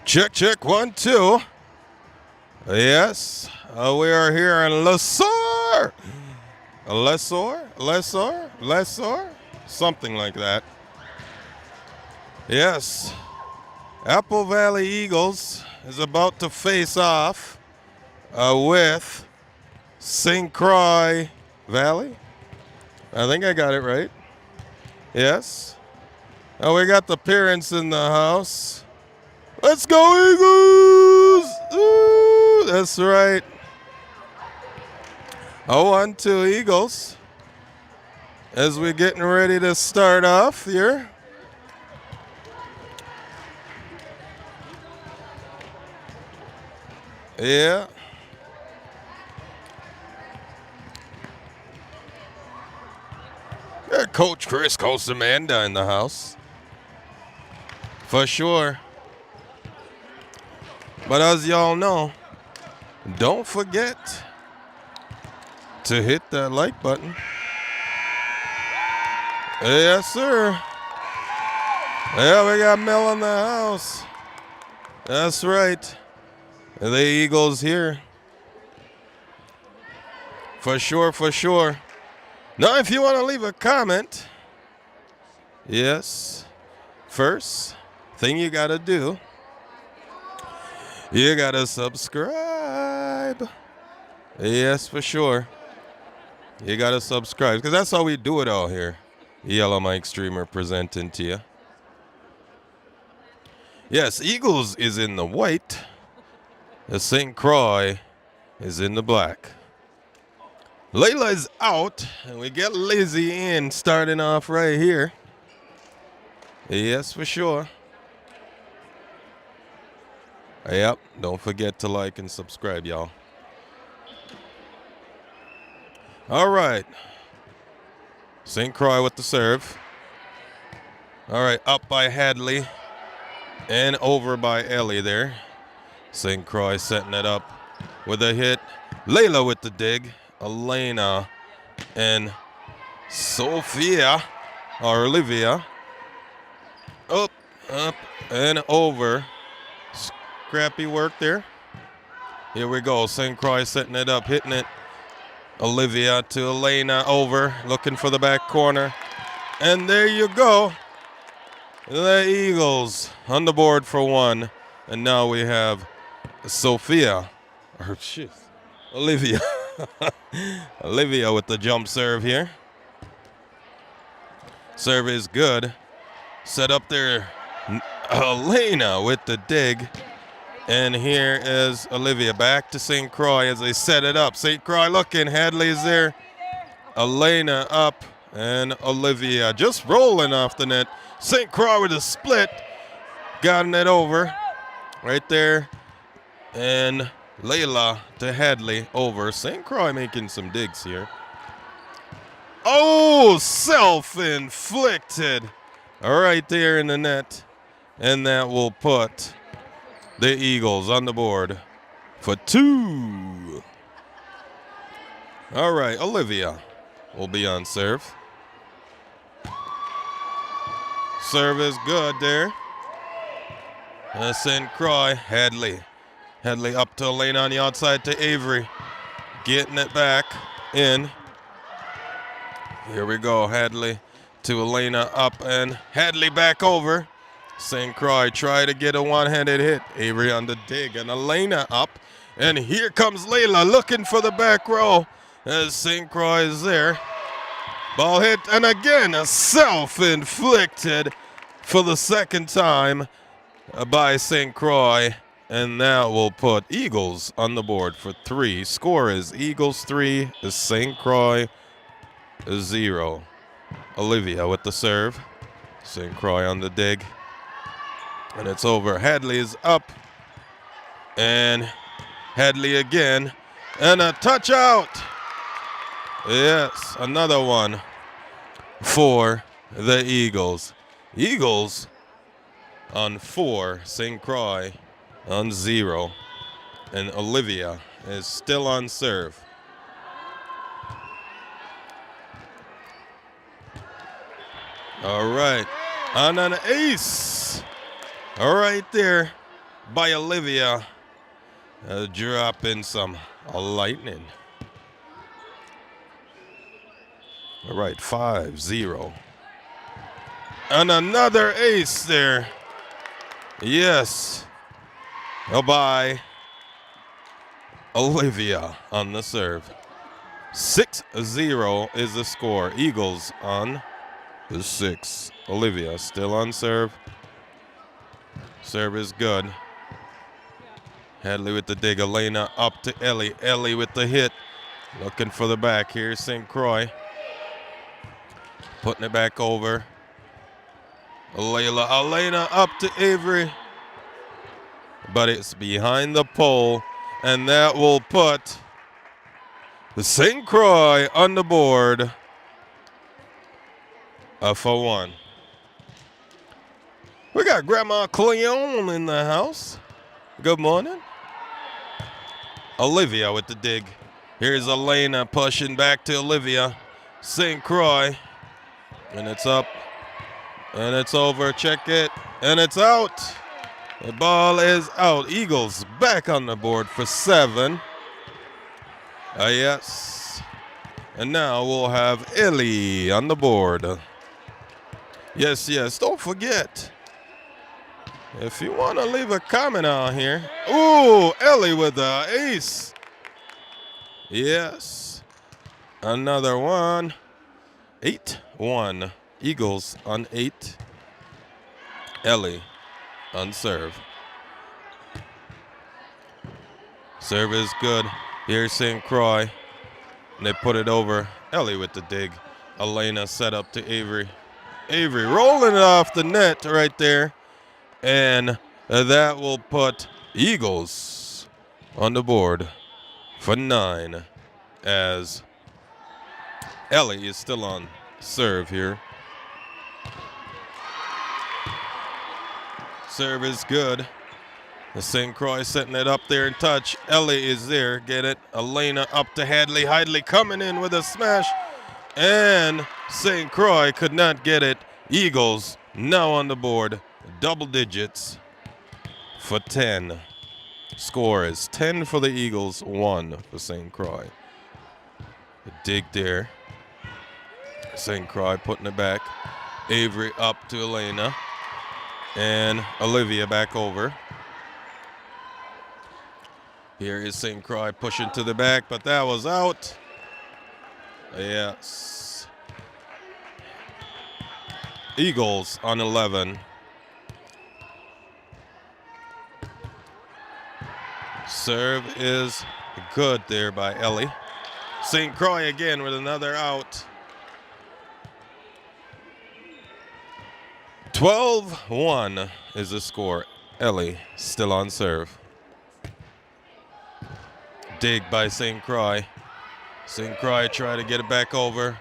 Check, check, 1, 2. Yes, we are here in Lesor. Lesor, something like that. Yes, Applevalley Eagles is about to face off with St. Croix Valley. I think I got it right. Yes. Oh, we got the parents in the house. Let's go, Eagles! Ooh, that's right. 1-2 Eagles. As we're getting ready to start off here. Yeah. Coach Chris Cosamanda in the house. For sure. But as y'all know, don't forget to hit that like button. Yes, sir. Yeah, we got Mel in the house. That's right. The Eagles here. For sure, for sure. Now, if you want to leave a comment, yes, first thing you got to do, you got to subscribe. Yes, for sure. You got to subscribe because that's how we do it all here. Yellow Mike Streamer presenting to you. Yes, Eagles is in the white. The St. Croix is in the black. Layla is out, and we get Lizzie in starting off right here. Yes, for sure. Yep, don't forget to like and subscribe, y'all. All right. St. Croix with the serve. All right, up by Hadley and over by Ellie there. St. Croix setting it up with a hit. Layla with the dig. Elena and Sophia, or Olivia. Up, and over. Scrappy work there. Here we go. St. Croix setting it up, hitting it. Olivia to Elena over, looking for the back corner. And there you go. The Eagles on the board for one. And now we have Sophia, or shit, Olivia. Olivia with the jump serve here. Serve is good. Set up there. Elena with the dig. And here is Olivia back to St. Croix as they set it up. St. Croix looking. Hadley's there. Elena up. And Olivia just rolling off the net. St. Croix with a split. Gotten it over. Right there. And Layla to Hadley over. St. Croix making some digs here. Oh, self-inflicted. Right there in the net. And that will put the Eagles on the board for 2. All right, Olivia will be on serve. Serve is good there. St. Croix, Hadley. Hadley up to Elena on the outside to Avery. Getting it back in. Here we go. Hadley to Elena up and Hadley back over. St. Croix try to get a one-handed hit. Avery on the dig and Elena up. And here comes Layla looking for the back row as St. Croix is there. Ball hit and again a self-inflicted for the second time by St. Croix. And that will put Eagles on the board for 3. Score is Eagles 3, St. Croix 0. Olivia with the serve. St. Croix on the dig. And it's over. Hadley is up. And Hadley again. And a touch out. Yes, another one for the Eagles. Eagles on 4. St. Croix on 0. And Olivia is still on serve. All right. On an ace. All right there. by Olivia. Dropping some lightning. All right, 5-0. And another ace there. Yes. By Olivia on the serve. 6-0 is the score. Eagles on the 6. Olivia still on serve. Serve is good. Hadley with the dig. Elena up to Ellie. Ellie with the hit. Looking for the back. Here's St. Croix. Putting it back over. Elena up to Avery. But it's behind the pole. And that will put the St. Croix on the board for 1. We got Grandma Cleon in the house. Good morning. Olivia with the dig. Here's Elena pushing back to Olivia. St. Croix. And it's up. And it's over. Check it. And it's out. The ball is out. Eagles back on the board for 7. Yes. And now we'll have Ellie on the board. Yes, yes. Don't forget, if you want to leave a comment out here. Ooh, Ellie with the ace. Yes. Another one. 8-1. Eagles on 8. Ellie on serve. Serve is good. Here's St. Croix. And they put it over. Ellie with the dig. Elena set up to Avery. Avery rolling it off the net right there. And that will put Eagles on the board for 9 as Ellie is still on serve here. Serve is good. The St. Croix setting it up there in touch. Ellie is there. Get it. Elena up to Hadley. Hadley coming in with a smash. And St. Croix could not get it. Eagles now on the board. Double digits for 10. Score is 10 for the Eagles, 1 for St. Croix. A dig there. St. Croix putting it back. Avery up to Elena. And Olivia back over. Here is St. Croix pushing to the back, but that was out. Yes. Eagles on 11. Serve is good there by Ellie. St. Croix again with another out. 12-1 is the score. Ellie still on serve. Dig by St. Croix. St. Croix try to get it back over.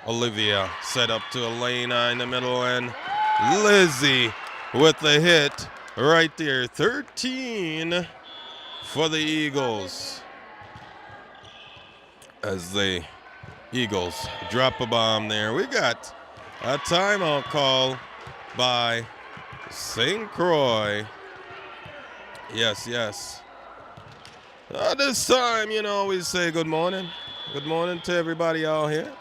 Olivia set up to Elena in the middle, and Lizzie with the hit right there. 13 for the Eagles as the Eagles drop a bomb there. We got a timeout call by St. Croix. Yes, yes. This time, you know, we say good morning. Good morning to everybody out here.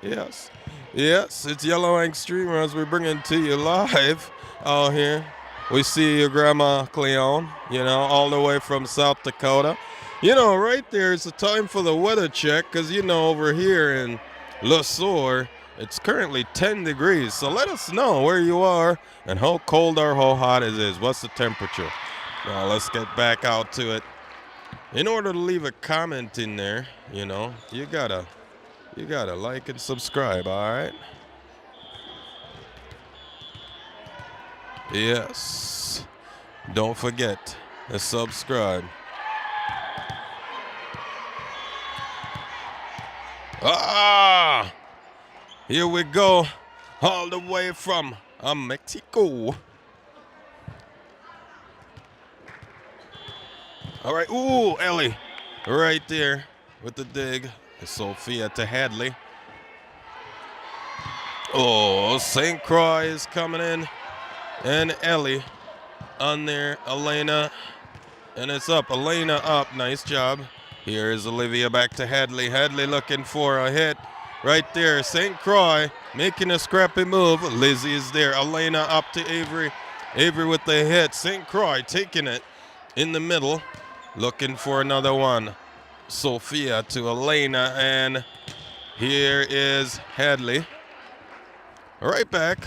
Yes. Yes, it's Yellow Ink Streamers. We're bringing to you live out here. We see your Grandma Cleon, you know, all the way from South Dakota. You know, right there, it's a time for the weather check because, you know, over here in Le Sueur, it's currently 10 degrees. So let us know where you are and how cold or how hot it is. What's the temperature? Now, let's get back out to it. In order to leave a comment in there, you know, you gotta like and subscribe, all right? Yes. Don't forget to subscribe. Ah! Here we go. All the way from Mexico. All right. Ooh, Ellie. Right there with the dig. Sophia to Hadley. Oh, St. Croix is coming in. And Ellie on there. Elena. And it's up. Elena up. Nice job. Here's Olivia back to Hadley. Hadley looking for a hit. Right there. St. Croix making a scrappy move. Lizzie is there. Elena up to Avery. Avery with the hit. St. Croix taking it in the middle. Looking for another one. Sophia to Elena. And here is Hadley. Right back.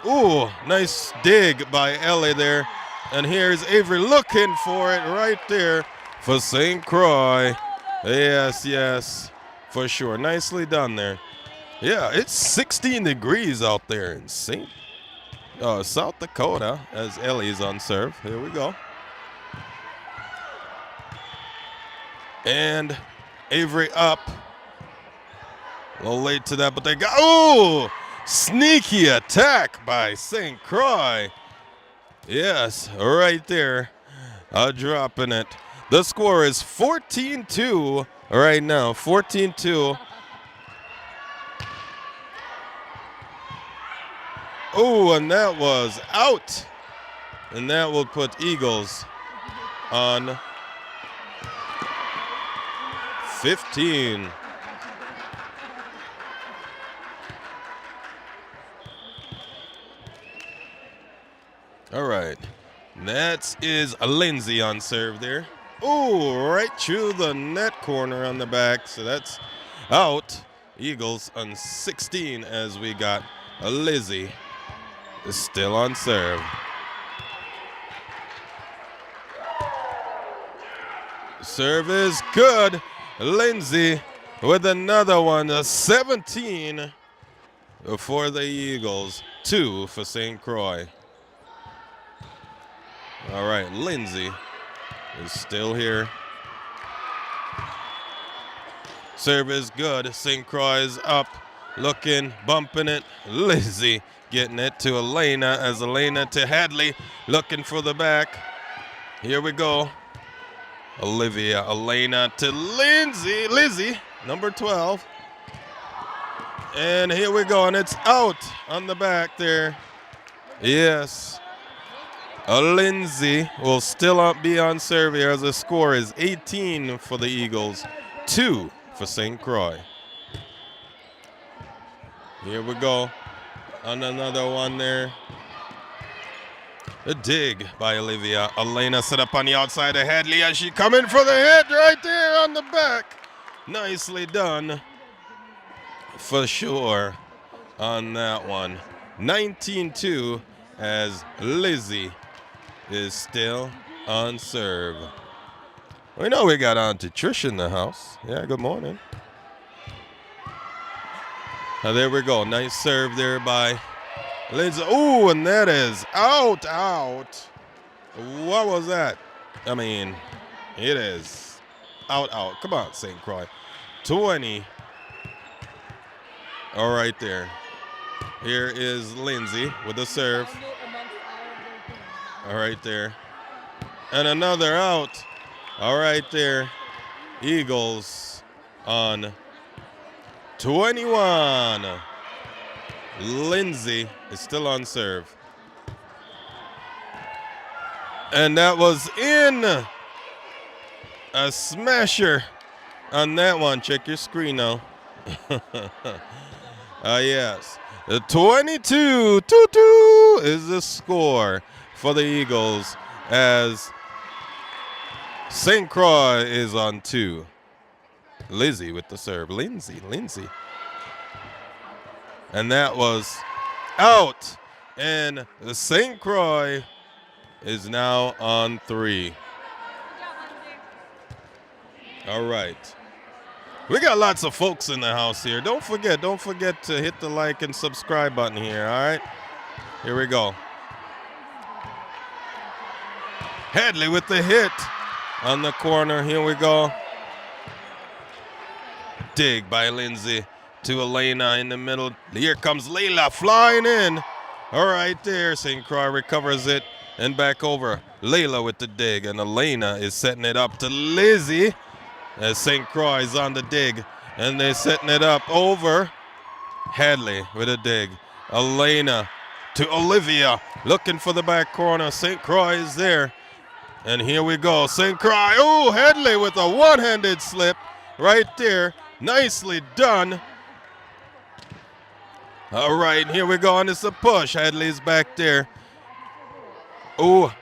Ooh, nice dig by Ellie there. And here's Avery looking for it right there for St. Croix. Yes, yes, for sure. Nicely done there. Yeah, it's 16 degrees out there in South Dakota as Ellie's on serve. Here we go. And Avery up. A little late to that, but they got, ooh, sneaky attack by St. Croix. Yes, right there, dropping it. The score is 14-2 right now, 14-2. Oh, and that was out. And that will put Eagles on 15. All right, that is Lindsay on serve there. Oh, right through the net corner on the back, so that's out. Eagles on 16 as we got Lizzie is still on serve. Serve is good. Lindsay with another one, a 17 for the Eagles, 2 for St. Croix. All right, Lindsay is still here. Serve is good. St. Croix is up, looking, bumping it. Lindsay getting it to Elena as Elena to Hadley, looking for the back. Here we go. Olivia, Elena to Lindsay. Lizzie, number 12. And here we go, and it's out on the back there. Yes. Lindsay will still be on serve here as the score is 18 for the Eagles, 2 for St. Croix. Here we go on another one there. A dig by Olivia. Elena set up on the outside of Hadley as she coming for the hit right there on the back. Nicely done for sure on that one. 19-2 as Lizzie is still on serve. We know we got Auntie Trish in the house. Yeah, good morning. There we go. Nice serve there by Lindsay. Oh, and that is out. What was that? I mean, it is out. Come on, St. Croix. 20. All right there. Here is Lindsay with the serve. All right there. And another out. All right there. Eagles on 21. Lindsay is still on serve. And that was in. A smasher on that one. Check your screen now. Yes. 22-2 is the score for the Eagles as St. Croix is on 2. Lizzie with the serve. Lindsay. And that was out. And the St. Croix is now on 3. All right. We got lots of folks in the house here. Don't forget to hit the like and subscribe button here, all right? Here we go. Hadley with the hit on the corner. Here we go. Dig by Lindsay to Elena in the middle. Here comes Layla flying in. All right there. St. Croix recovers it and back over. Layla with the dig, and Elena is setting it up to Lizzie as St. Croix is on the dig, and they're setting it up over. Hadley with a dig. Elena to Olivia. Looking for the back corner. St. Croix is there. And here we go. St. Croix. Oh, Headley with a one-handed slip right there. Nicely done. All right, here we go. And it's a push. Headley's back there. Oh,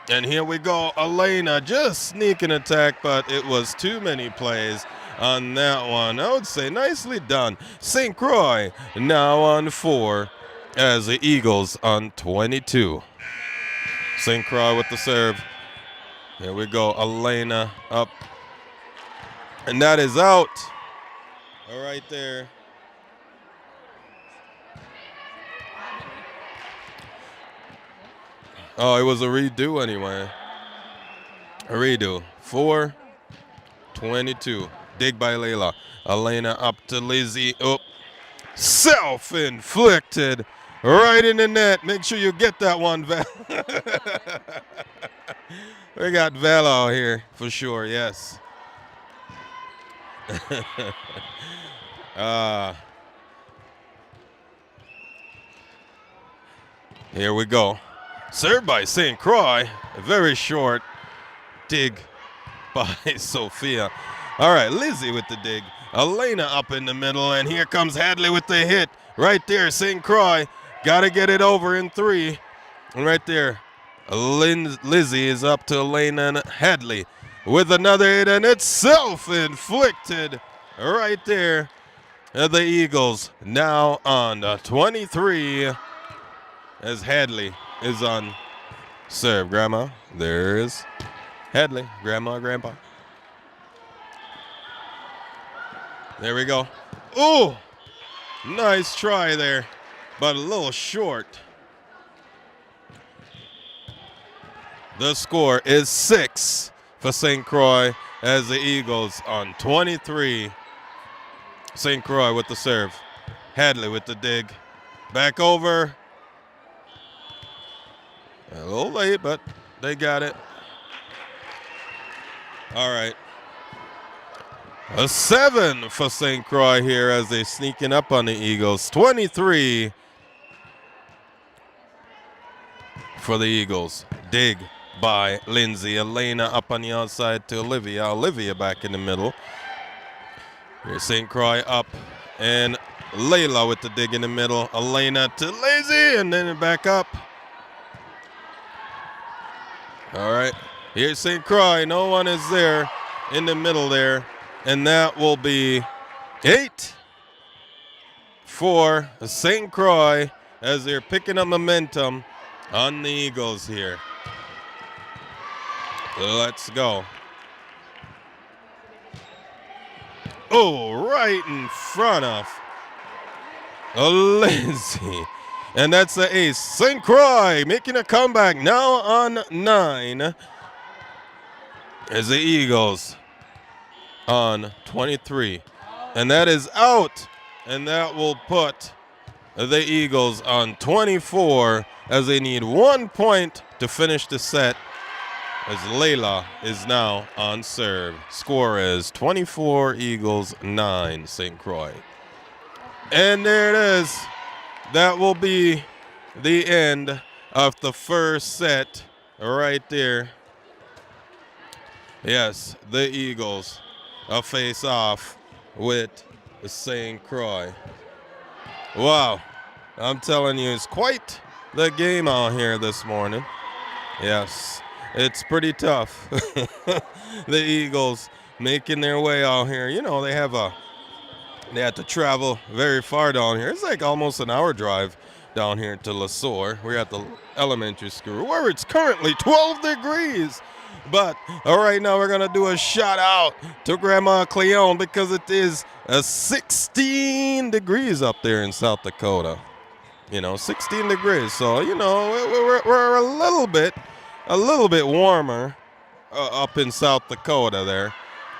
and here we go. Elena just sneaking attack, but it was too many plays on that one. I would say nicely done. St. Croix now on 4 as the Eagles on 22. St. Croix with the serve. Here we go. Elena up. And that is out. All right there. Oh, it was a redo anyway. A redo. 4-22. Dig by Layla. Elena up to Lizzie. Oh, self-inflicted. Right in the net. Make sure you get that one, Val. We got Val out here for sure, yes. Here we go. Served by St. Croix. A very short dig by Sophia. All right, Lizzie with the dig. Elena up in the middle, and here comes Hadley with the hit. Right there, St. Croix. Got to get it over in 3. And right there, Lizzie is up to Elena and Hadley with another hit, and it's self-inflicted right there. The Eagles now on 23 as Hadley is on serve. Grandma, there's Hadley. Grandma, Grandpa. There we go. Ooh, nice try there, but a little short. The score is 6 for St. Croix as the Eagles on 23. St. Croix with the serve. Hadley with the dig. Back over. A little late, but they got it. All right. A 7 for St. Croix here as they sneaking up on the Eagles. 23 for the Eagles. Dig by Lindsay. Elena up on the outside to Olivia. Olivia back in the middle. Here's St. Croix up. And Layla with the dig in the middle. Elena to Lazy and then back up. All right. Here's St. Croix. No one is there in the middle there. And that will be 8 for St. Croix as they're picking up momentum on the Eagles here. Let's go. Oh, right in front of Lindsay. And that's the ace. St. Croix making a comeback now on 9 as the Eagles on 23. And that is out. And that will put the Eagles on 24 as they need 1 point to finish the set as Layla is now on serve. Score is 24 Eagles, 9 St. Croix. And there it is. That will be the end of the first set right there. Yes, the Eagles face off with St. Croix. Wow, I'm telling you, it's quite the game out here this morning. Yes, it's pretty tough. The Eagles making their way out here. You know, they have to travel very far down here. It's like almost an hour drive down here to LeSueur. We're at the elementary school where it's currently 12 degrees. But right now we're going to do a shout out to Grandma Cleone because it is 16 degrees up there in South Dakota. You know, 16 degrees. So, you know, we're a little bit warmer up in South Dakota there,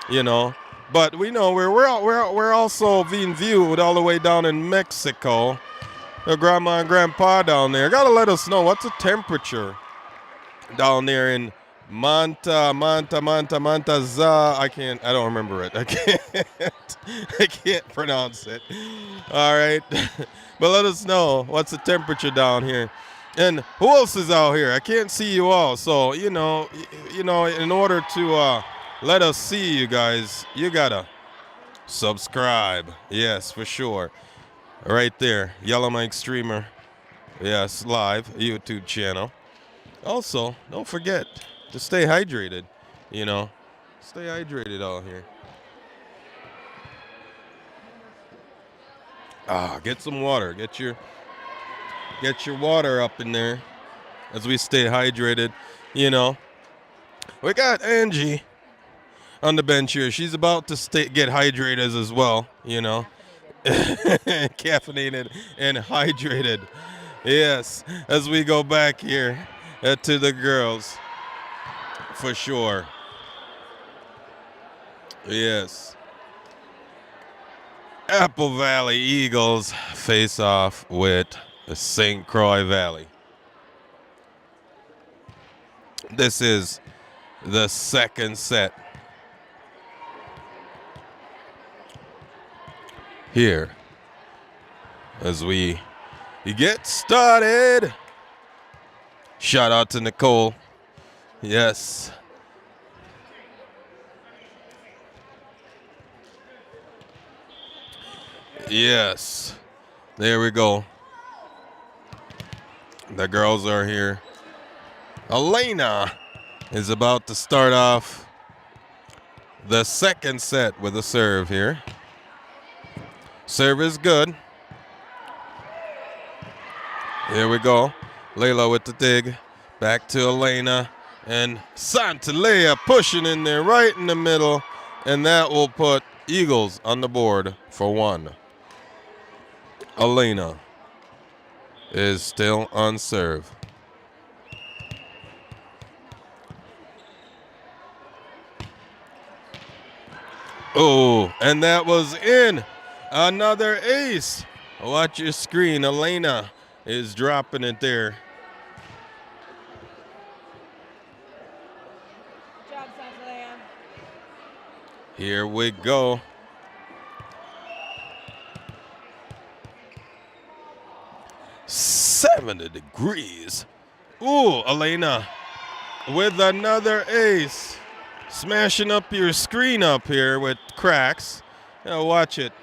you know. But we know we're also being viewed all the way down in Mexico. The grandma and grandpa down there. Got to let us know what's the temperature down there in Manta za. I don't remember it. I can't pronounce it. All right. But let us know what's the temperature down here. And who else is out here? I can't see you all. So, in order to let us see you guys, you got to subscribe. Yes, for sure. Right there. Yellow Mike Streamer. Yes, live YouTube channel. Also, don't forget to stay hydrated, Stay hydrated out here. Get some water. Get your water up in there as we stay hydrated, We got Angie on the bench here. She's about to get hydrated as well, Caffeinated and hydrated. Yes, as we go back here to the girls. For sure. Yes. Applevalley Eagles face off with the St. Croix Valley. This is the second set. Here, as we get started. Shout out to Nicole. Yes. Yes. There we go. The girls are here. Elena is about to start off the second set with a serve here. Serve is good. Here we go. Layla with the dig. Back to Elena. And Santalea pushing in there right in the middle. And that will put Eagles on the board for one. Elena is still on serve. Oh, and that was in. Another ace. Watch your screen. Elena is dropping it there. Good job, Santalea. Here we go. $70 degrees. Ooh, Elena with another ace. Smashing up your screen up here with cracks. Now watch it.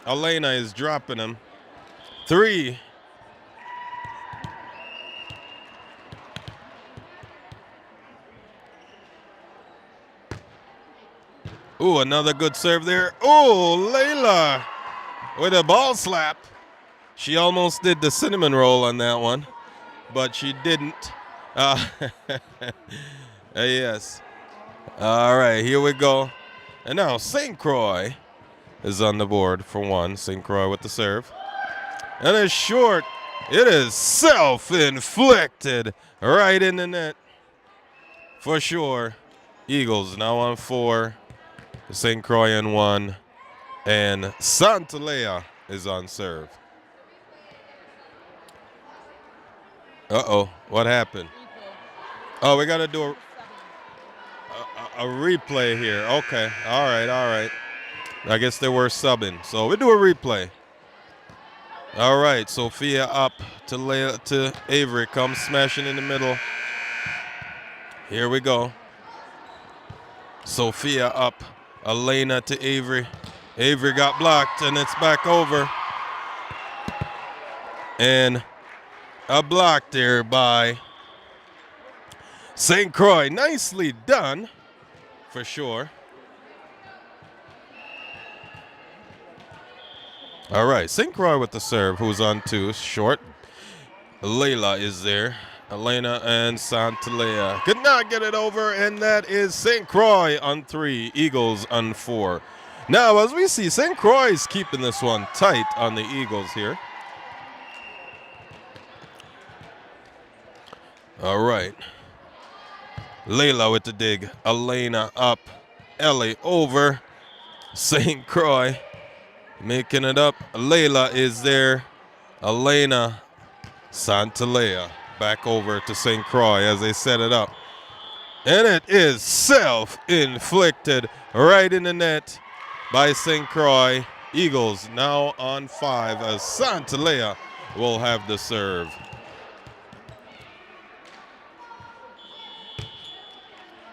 Elena is dropping them. 3. Ooh, another good serve there. Ooh, Layla with a ball slap. She almost did the cinnamon roll on that one, but she didn't. Yes. All right, here we go. And now St. Croix is on the board for one. St. Croix with the serve. And it's short. It is self-inflicted right in the net. For sure. Eagles now on 4. St. Croix on 1. And Santalea is on serve. Uh-oh, what happened? Oh, we got to do a replay here. Okay, all right. I guess they were subbing, so we do a replay. All right, Sophia up to Avery, comes smashing in the middle. Here we go. Sophia up, Elena to Avery. Avery got blocked, and it's back over. And a block there by St. Croix. Nicely done, for sure. All right, St. Croix with the serve, who's on 2, short. Layla is there. Elena and Santalea could not get it over, and that is St. Croix on 3, Eagles on 4. Now, as we see, St. Croix is keeping this one tight on the Eagles here. All right. Layla with the dig. Elena up. Ellie over. St. Croix making it up. Layla is there. Elena, Santalea back over to St. Croix as they set it up. And it is self-inflicted right in the net by St. Croix. Eagles now on 5 as Santalea will have the serve.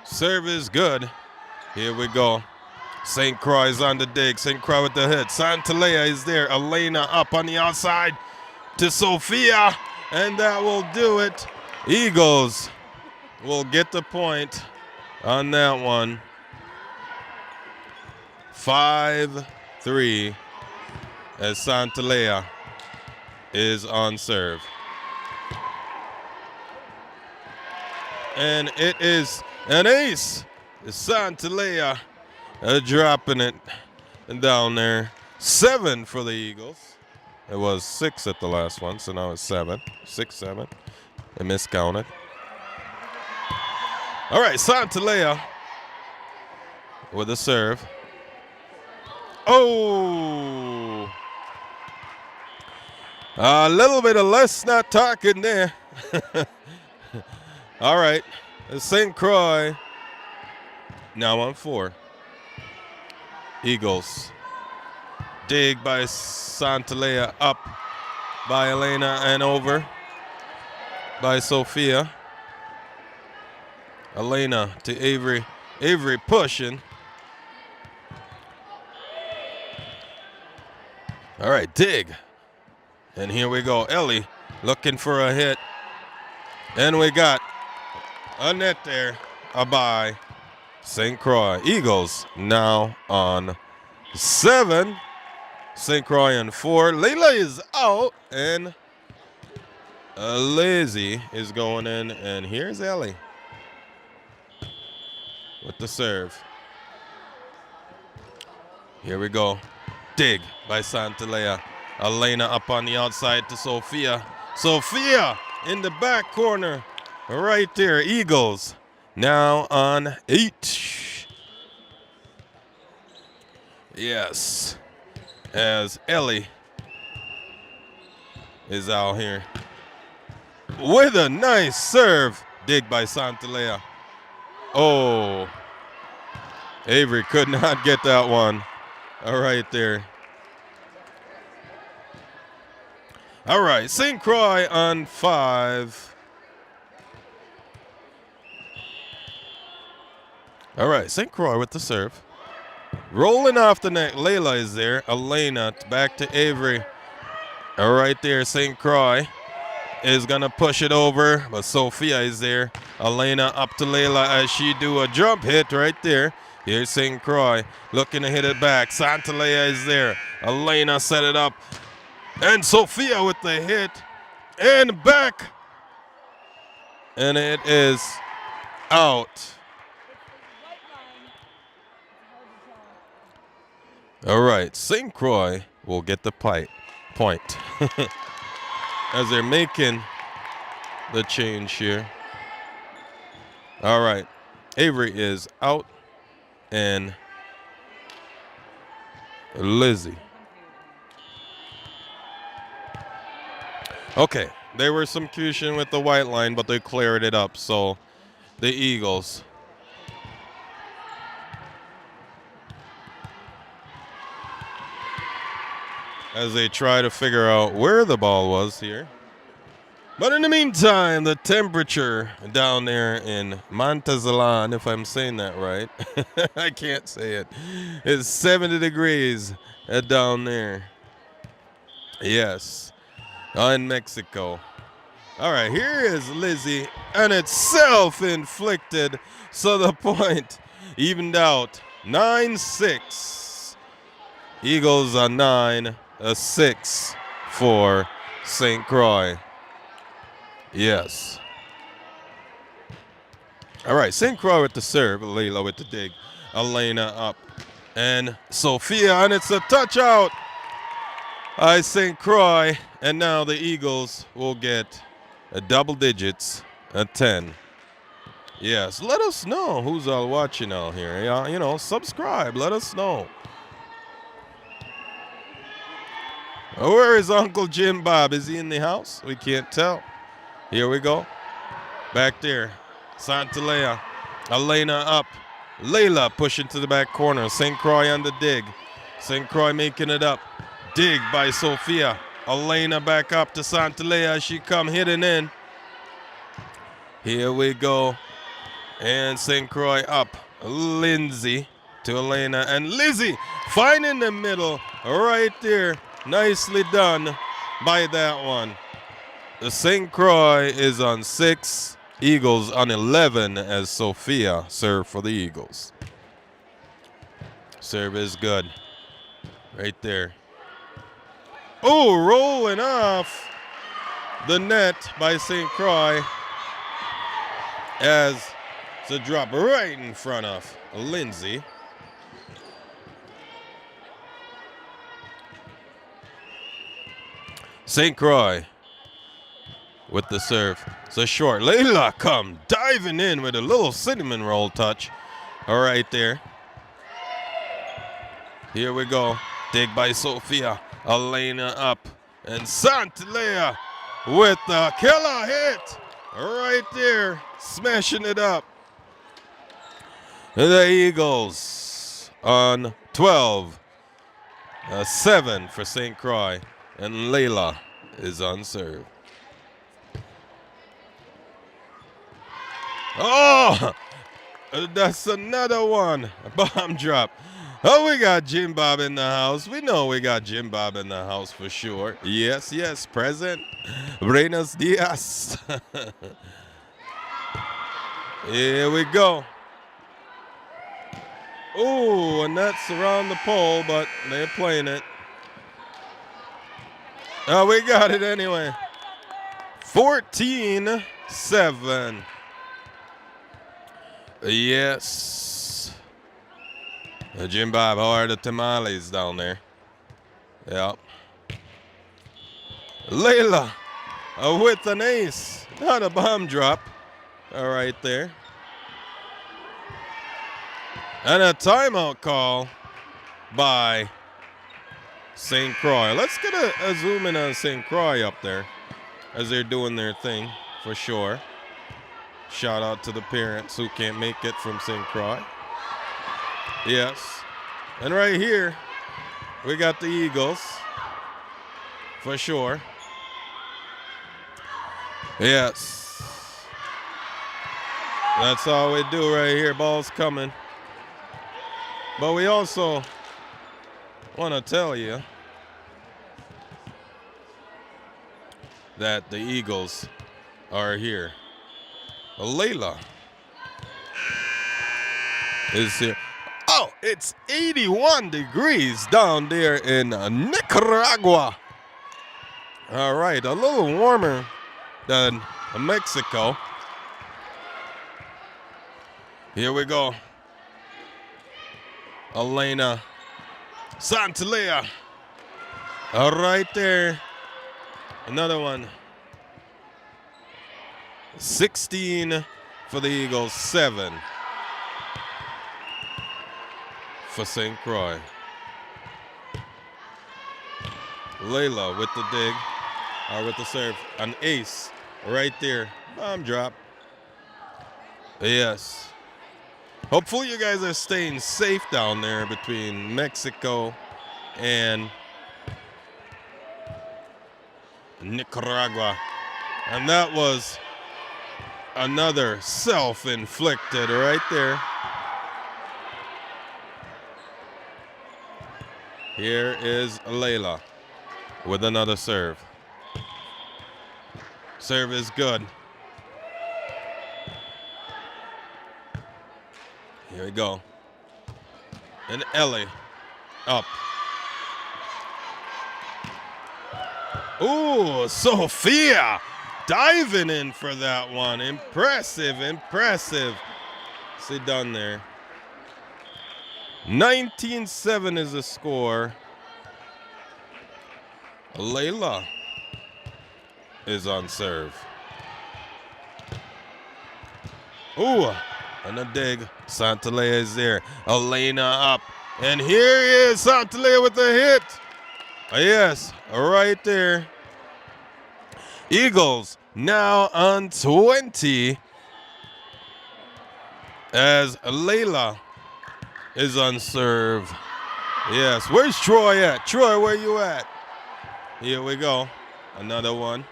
Serve is good. Here we go. St. Croix is on the dig. St. Croix with the hit. Santalea is there. Elena up on the outside to Sophia. And that will do it. Eagles will get the point on that one. 5-3 as Santalea is on serve. And it is an ace. Santalea dropping it down there. 7 for the Eagles. It was 6 at the last one, so now it's 7. 6-7. They miscounted. All right, Santalea with a serve. Oh! A little bit of less not talking there. All right, St. Croix now on 4. Eagles. Dig by Santalea, up by Elena and over by Sophia. Elena to Avery. Avery pushing. All right, dig. And here we go. Ellie looking for a hit. And we got a net there by St. Croix. Eagles now on 7. St. Croix on 4. Layla is out. And Lizzie is going in. And here's Ellie with the serve. Here we go. Dig by Santalea. Elena up on the outside to Sophia. Sophia in the back corner. Right there. Eagles now on 8. Yes. As Ellie is out here with a nice serve. Dig by Santalea. Oh. Avery could not get that one. All right there. All right, St. Croix on 5. All right, St. Croix with the serve. Rolling off the net, Layla is there. Elena back to Avery. All right there, St. Croix is going to push it over, but Sophia is there. Elena up to Layla as she do a jump hit right there. Here's St. Croix looking to hit it back. Santalea is there. Elena set it up. And Sophia with the hit. And back. And it is out. All right. St. Croix will get the point. As they're making the change here. All right. Avery is out. And Lizzie. Okay, there was some confusion with the white line, but they cleared it up. So the Eagles as they try to figure out where the ball was here. But in the meantime, the temperature down there in Montezalan, if I'm saying that right, I can't say it, is 70 degrees down there. Yes, in Mexico. All right, here is Lizzie, and it's self-inflicted, so the point evened out. 9-6. Eagles on 9, a 6 for St. Croix. Yes. All right, St. Croix with the serve, Layla with the dig, Elena up, and Sophia, and it's a touch out by St. Croix, and now the Eagles will get a double digits, a 10. Yes, let us know who's all watching out here. You know, subscribe, let us know. Where is Uncle Jim Bob? Is he in the house? We can't tell. Here we go. Back there. Santalea Elena up. Layla pushing to the back corner. St. Croix on the dig. St. Croix making it up. Dig by Sophia. Elena back up to Santalea. She come hitting in. Here we go. And St. Croix up. Lindsay to Elena. And Lizzie finding the middle right there. Nicely done by that one. The St. Croix is on 6. Eagles on 11 as Sophia serve for the Eagles. Serve is good. Right there. Oh, rolling off the net by St. Croix as it's a drop right in front of Lindsay. St. Croix with the serve. So short. Layla come diving in with a little cinnamon roll touch. All right there. Here we go. Dig by Sophia. Elena up. And Santalea with the killer hit. Right there. Smashing it up. The Eagles on 12. 7 for St. Croix. And Layla is on serve. Oh, that's another one. A bomb drop. Oh, we got Jim Bob in the house. We know we got Jim Bob in the house for sure. Yes, yes, present. Buenos dias. Here we go. Oh, and that's around the pole, but they're playing it. Oh, we got it anyway. 14-7. Yes. Jim Bob, how are the tamales down there? Yep. Layla with an ace. Not a bomb drop. All right there. And a timeout call by St. Croix. Let's get a zoom in on St. Croix up there as they're doing their thing for sure. Shout out to the parents who can't make it from St. Croix. Yes. And right here, we got the Eagles for sure. Yes. That's all we do right here. Ball's coming. But we also want to tell you that the Eagles are here. Layla is here. Oh, it's 81 degrees down there in Nicaragua. All right, a little warmer than Mexico. Here we go. Elena Santalea. All right there. Another one. 16 for the Eagles, 7 for St. Croix. Layla with the dig, or with the serve, an ace right there. Bomb drop. Yes. Hopefully you guys are staying safe down there between Mexico and Nicaragua. And that was another self-inflicted right there. Here is Layla with another serve. Serve is good. Here we go. And Ellie up. Ooh, Sophia diving in for that one. Impressive, impressive. See done there. 19-7 is the score. Layla is on serve. Ooh, and a dig. Santalea is there. Elena up. And here is Santalea with the hit. Yes, right there. Eagles now on 20. as Layla is on serve. Yes, where's Troy at? Troy, where you at? Here we go. Another one.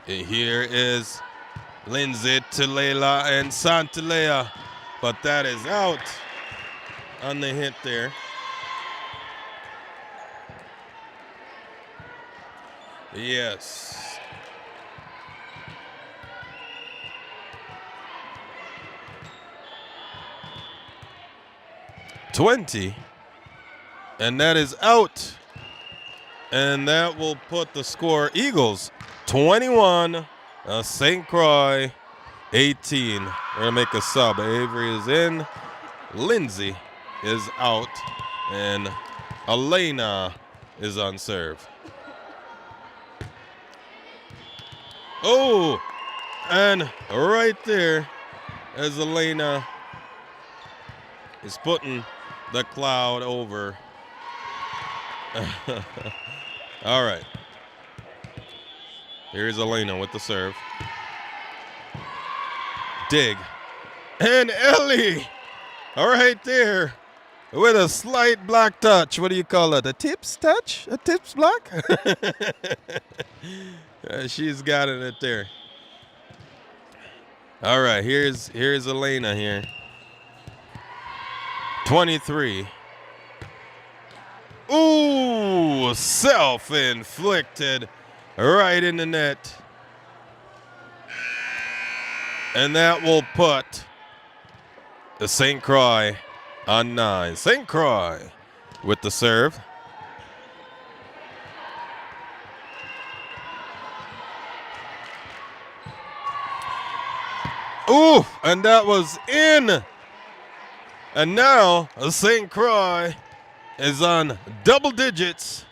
And here is Lindsay to Layla and Santalea. But that is out on the hit there. Yes. $20. And that is out. And that will put the score Eagles 21, St. Croix 18. We're going to make a sub. Avery is in. Lindsay is out. And Elena is on serve. Oh, and right there as Elena is putting the cloud over. All right. Here's Elena with the serve. Dig. And Ellie right there with a slight block touch. What do you call it? A tips touch? A tips block? She's got it there. All right, here's Elena here. 23. Ooh, self-inflicted right in the net. And that will put the St. Croix on 9. St. Croix with the serve. Ooh, and that was in. And now St. Croix is on double digits.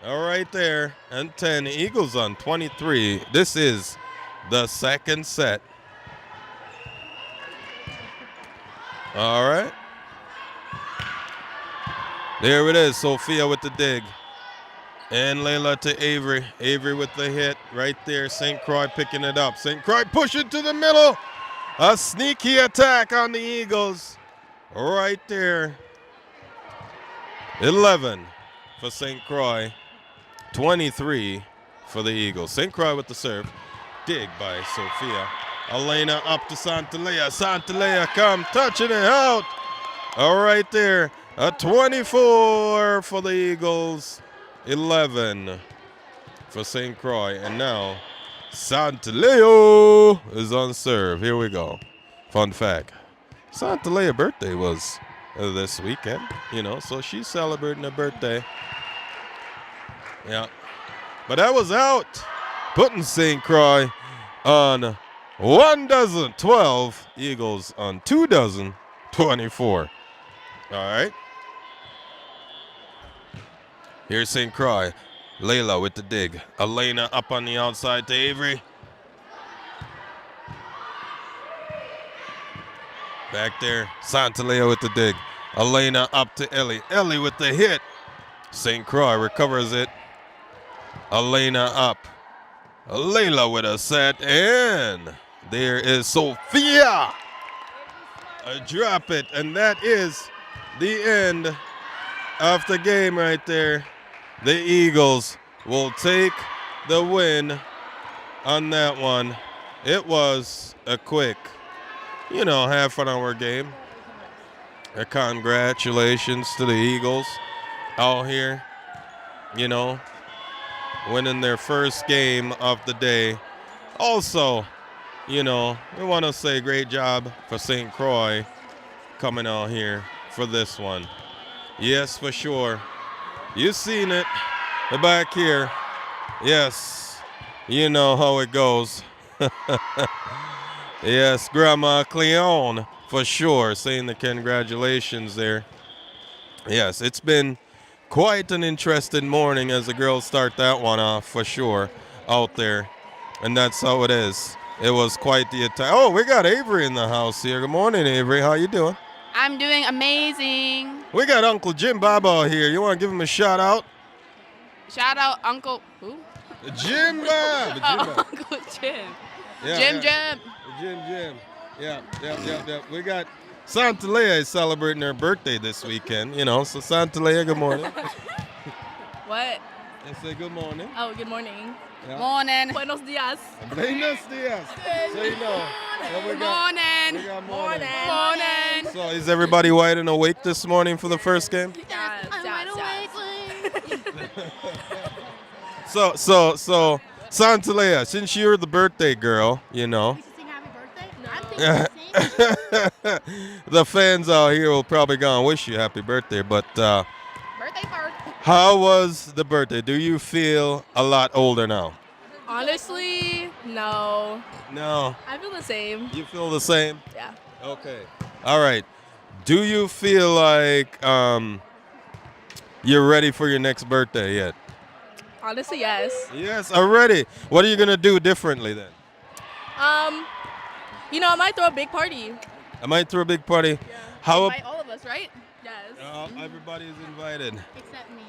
All right there. And 10. Eagles on 23. This is the second set. All right. There it is. Sophia with the dig. And Layla to Avery. Avery with the hit right there. St. Croix picking it up. St. Croix pushing to the middle. A sneaky attack on the Eagles. Right there. 11 for St. Croix. 23 for the Eagles. St. Croix with the serve. Dig by Sophia. Elena up to Santalea. Santalea come touching it out. All right there. A 24 for the Eagles. 11 for St. Croix. And now Santalea is on serve. Here we go. Fun fact. Santalea's birthday was this weekend, so she's celebrating her birthday. Yeah. But that was out, putting St. Croix on 12. Eagles on 24. All right. Here's St. Croix. Layla with the dig. Elena up on the outside to Avery. Back there, Santalea with the dig. Elena up to Ellie. Ellie with the hit. St. Croix recovers it. Elena up. Layla with a set. And there is Sophia. A drop it. And that is the end of the game right there. The Eagles will take the win on that one. It was a quick, half an hour game. Congratulations to the Eagles out here, winning their first game of the day. Also, we want to say great job for St. Croix coming out here for this one. Yes, for sure. You've seen it back here. Yes, you know how it goes. Yes, Grandma Cleon, for sure, saying the congratulations there. Yes, it's been quite an interesting morning as the girls start that one off, for sure, out there. And that's how it is. It was quite the attack. Oh, we got Avery in the house here. Good morning, Avery. How you doing? I'm doing amazing. We got Uncle Jim Bobo here. You want to give him a shout out? Shout out Uncle who? Jim Bob. Oh, Uncle Jim. Yeah, Jim yeah. Jim. Jim. Yeah. We got Santa Leia is celebrating her birthday this weekend, you know. So Santa Leia, good morning. What? And say good morning. Oh, good morning. Yeah. Morning. Buenos dias. Buenos dias. So you know. What we got? Morning. We got morning. Morning. So is everybody wide and awake this morning for the first game? Yes, So Santa Leia, since you're the birthday girl, you know. We should sing happy birthday? I'm thinking the same. The fans out here will probably gonna wish you happy birthday, but Birthday first. how was the birthday? Do you feel a lot older now? Honestly, no. No. I feel the same. You feel the same? Yeah. Okay. All right. Do you feel like you're ready for your next birthday yet? Honestly, yes. Yes, already. What are you gonna do differently then? I might throw a big party. I might throw a big party. How? Invite all of us, right? Yes. Everybody's invited. Except me.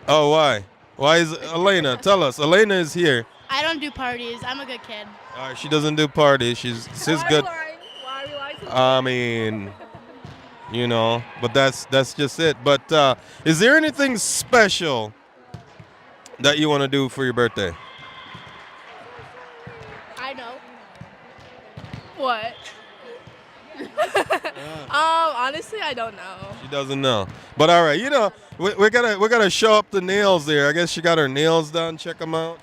Oh, why? Why is Elena? Tell us. Elena is here. I don't do parties. I'm a good kid. All right, she doesn't do parties. She's good. Why are you lying to me? I mean, you know, but that's just it. But is there anything special that you want to do for your birthday? I know. What? Honestly, I don't know. She doesn't know. But all right, you know, we gotta show up the nails there. I guess she got her nails done. Check them out.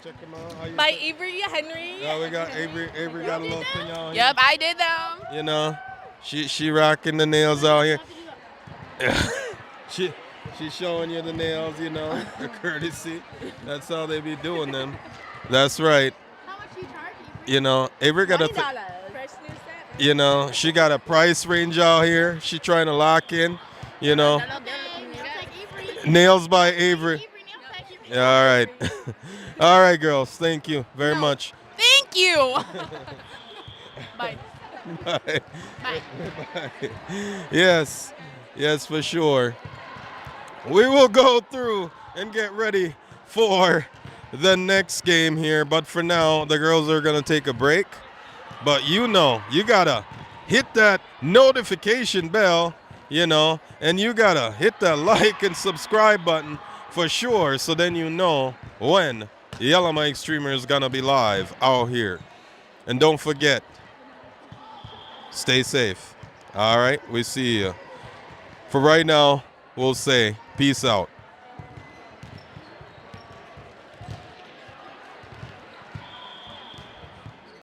How you By feel? Avery Henry. Oh, we got Avery. Avery got a little thing out here. Yep, I did them. You know, she rocking the nails out here. She's showing you the nails, you know, a courtesy. That's how they be doing them. That's right. How much you charge? You know, Avery got a, $20. you know, she got a price range out here. She trying to lock in, you know. I'll take Avery. Nails by Avery. Avery, I'll take Avery. Yeah, all right. All right, girls. Thank you very much. Thank you. Bye. Bye. Bye. Bye. Yes, for sure. We will go through and get ready for the next game here. But for now, the girls are going to take a break. But you know, you got to hit that notification bell, you know, and you got to hit that like and subscribe button for sure. So then you know when Yellow Mike Streamer is going to be live out here. And don't forget, stay safe. All right, we see you. For right now, we'll say peace out.